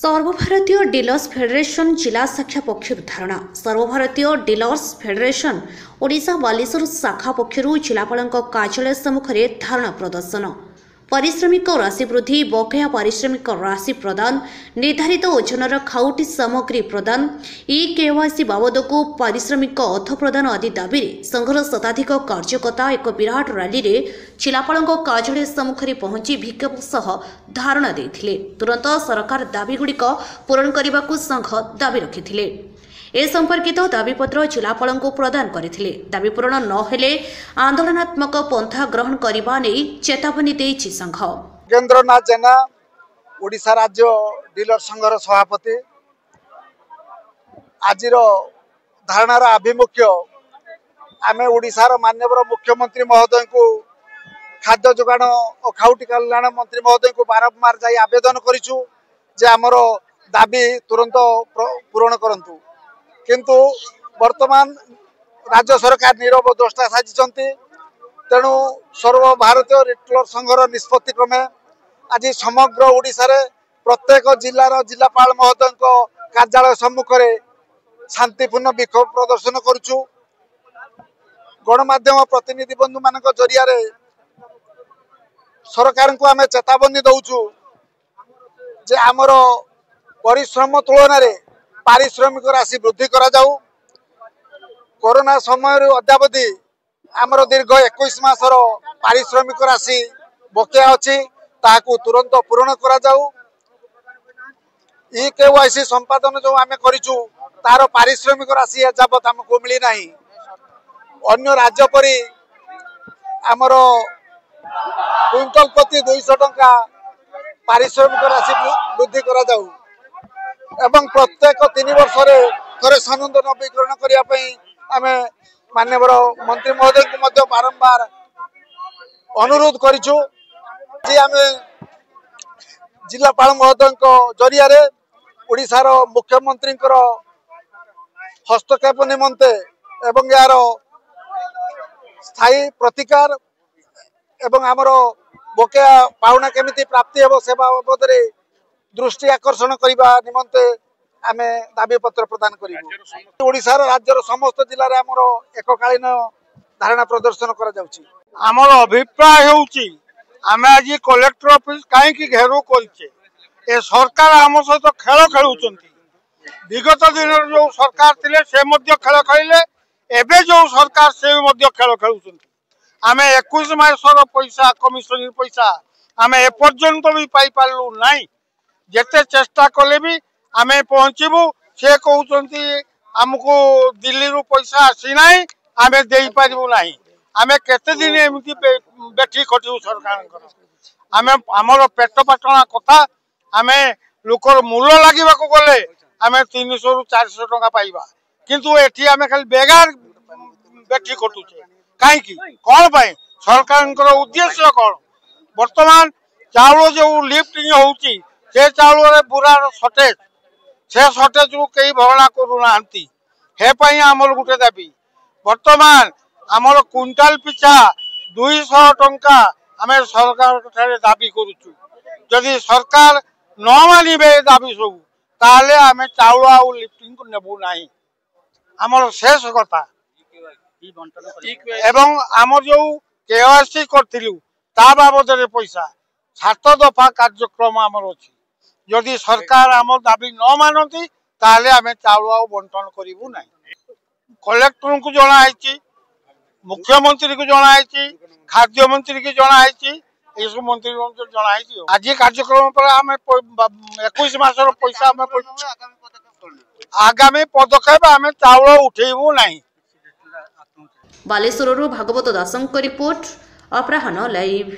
सर्वभारतीय dealers federation जिला शाखा पक्षर धारणा सर्वभारतीय डीलर्स फेडरेशन ओडिशा बालेश्वर शाखा पक्षर जिलापाल कार्यालय सम्मुख में धारणा प्रदर्शन पारिश्रमिक राशि वृद्धि बकेया पारिश्रमिक राशि प्रदान निर्धारित ओजनर खाउटी सामग्री प्रदान केवाईसी बाबदको पारिश्रमिक अर्थ प्रदान आदि दाबी संघर शताधिक कार्यकर्ता एक विराट रैली में जिलापाल कार्यालय सम्मुख में पहुंची विक्षोभ सह धारणा देते तुरंत सरकार दाबीगुड़िक पूरण करने को संघ दाबी रखिथिले। ए संपर्कित दाबीपत्र जिलापाल प्रदान करथिले। दाबी पूरण न हेले आंदोलनात्मक पंथा ग्रहण करने नहीं चेतावनी देइछि संघ। केन्द्रनाथ जेना ओडिशा राज्य डीलर संघर सभापति आजिर धारणार आभिमुख्य आमे ओडिशार माननीय मुख्यमंत्री महोदय को खाद्य जोगाण और खाउटी कल्याण मंत्री महोदय को बारंबार जाई आवेदन करिछु जे हमर दाबी तुरंत पूरण करंतु किंतु वर्तमान राज्य सरकार नीरव द्रष्टा साजिଛନ୍ତି। तेणु सर्वभारतीय रिटेलर संघर निष्पत्ति क्रमे आज समग्र ओडिशा रे प्रत्येक जिलार जिलापाल महोदय कार्यालय सम्मुख में शांतिपूर्ण विक्षोभ प्रदर्शन करुछु। गणमाध्यम प्रतिनिधि बंधु मान जरिया सरकार को आम चेतावनी दौचु जे आमर परिश्रम तुलन में पारिश्रमिक राशि वृद्धि करा जाऊ। कोरोना समय अद्यावधि आमर दीर्घ 21 मासर पारिश्रमिक राशि बकेया अच्छी ताकू तुरंत पूरण करा जाऊ। केवाईसी संपादन जो आम करिछु तार पारिश्रमिक राशि एजाबत आमको मिली नाही। अन्य राज्य परी आमर क्विंटल प्रति 200 टंका पारिश्रमिक राशि वृद्धि करा जाऊ एवं प्रत्येक 3 वर्ष थे सनद नवीकरण करने आमे माननीय मंत्री महोदय को बारंबार अनुरोध करिछु। जिलापाल महोदय जरिया ओडिशार मुख्यमंत्री हस्तक्षेप निमंते एवं यार स्थायी प्रतिकार एवं आमर बकेया पाउना केमिति प्राप्ति हेबो से बाबद दृष्टि आकर्षण करने निमंते आमे दाबी पत्र प्रदान करिबु। ओडिशार राज्यर समस्त जिले में आमर एककालीन धारणा प्रदर्शन करा जाउछि। आमर अभिप्राय होउछि आमे आज कलेक्टर ऑफिस कहीं घेरू करछे ए सरकार आम सहित खेल खेलुचंती। विगत दिन जो सरकार थिले से मध्य खेल खेलिले एबे जो सरकार से मध्य खेल खेलुचंती। आमे 21 मासर पैसा कमिशन पैसा आमे एपर्यंत भी पाई पारलु नाही। जेते चेष्टा कले भी आमे पहुंचबू से कहते आमको दिल्ली रू पैसा आसी ना आमे दे पारिबु नाही। आमे केते दिन एमती बेठी खटिबू सरकार आमे आमर पेट पाटना कथा आमे लोकर मूल्य लागिबा को गले आमे 300 रु 400 टका पाइबा किंतु एठी आमे खाली बेगार बेठी खटुचे काई की कोन पाए सरकार उद्देश्य कोन। वर्तमान चाउल जो लिफ्टिंग होउची से चाउल बुरार सटेज से सटेज को कई भरणा करूना हे आमर गोटे दाबी। वर्तमान आमर क्विंटाल पिछा 200 टंका आम सरकार दाबी करुचु। जदि सरकार न मानिबे दाबी सब ताले आमे चाउल आउ लिफ्टिंग को नेबु नाही। आमर शेष कथा एवं आमर जो केवाईसी करथिलु ता बाबद पैसा 7 दफा कार्यक्रम आमर अछि। जदि सरकार आम दाबी न मानती ताले आमे चाउल आउ बंटन करिबु नाही। कलेक्टर को जनाई मुख्यमंत्री को जनाई खाद्य मंत्री को जनाई सब मंत्री जनाई। आज कार्यक्रम पर आम 21 मासर पैसा आगामी पदक्षेप आमे चाउल उठेबु नाही। बालेश्वर भागवत दासंक रिपोर्ट अपराह्न लाइव।